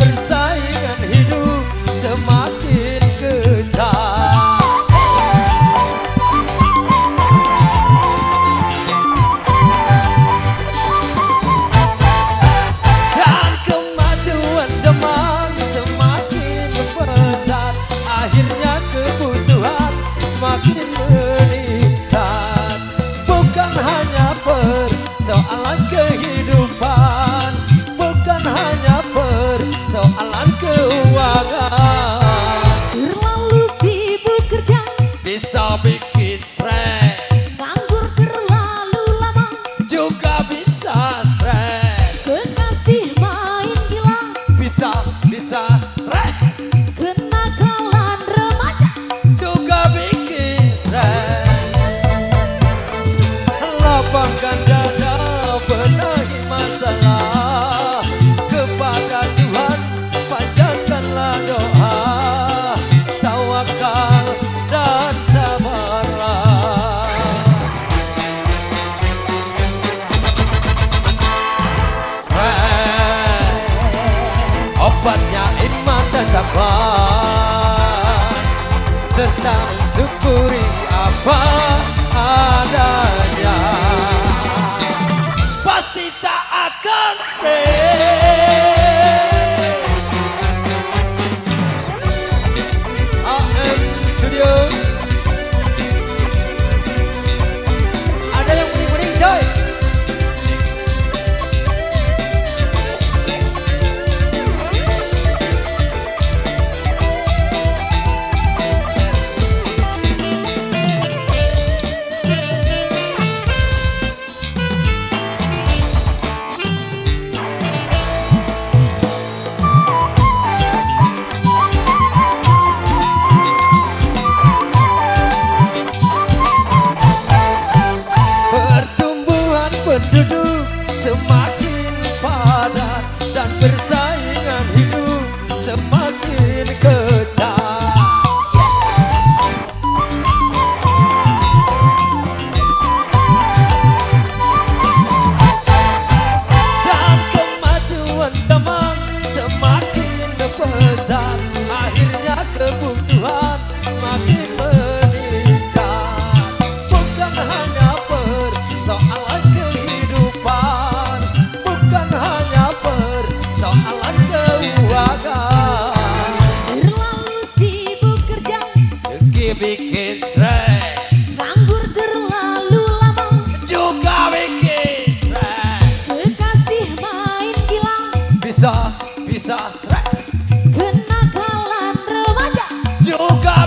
persaingan hidup semakin ketat. Dan kemajuan zaman semakin pesat, akhirnya kebutuhan semakin meningkat. Bukan hanya persoalan kehidupan, bukan hanya persoalan keuangan. Terlalu sibuk kerja Bisa bikin stres, nganggur terlalu lama, juga bisa stres. kekasih main gila, Bisa stres, kenakalan remaja. juga bikin stres. Lapangkan dada, benahi masalah, kepada Tuhan panjatkanlah doa, tawakal dan sabarlah. Stres, obatnya iman dan takwa, serta mensyukuri apa adanya. Pasti tak akan stres. AM Studio. Ada yang kuning-kuning coy. Pertumbuhan penduduk semakin padat dan persaingan hidup semakin ketat. Dan kemajuan zaman semakin pesat, akhirnya kebutuhan semakin meningkat. Bukan hanya persoalan kehidupan, bukan hanya persoalan keuangan. Terlalu sibuk kerja, Bikin stres, nganggur terlalu lama, juga bikin stres. kekasih main gila, Bisa stres, kenakalan remaja. juga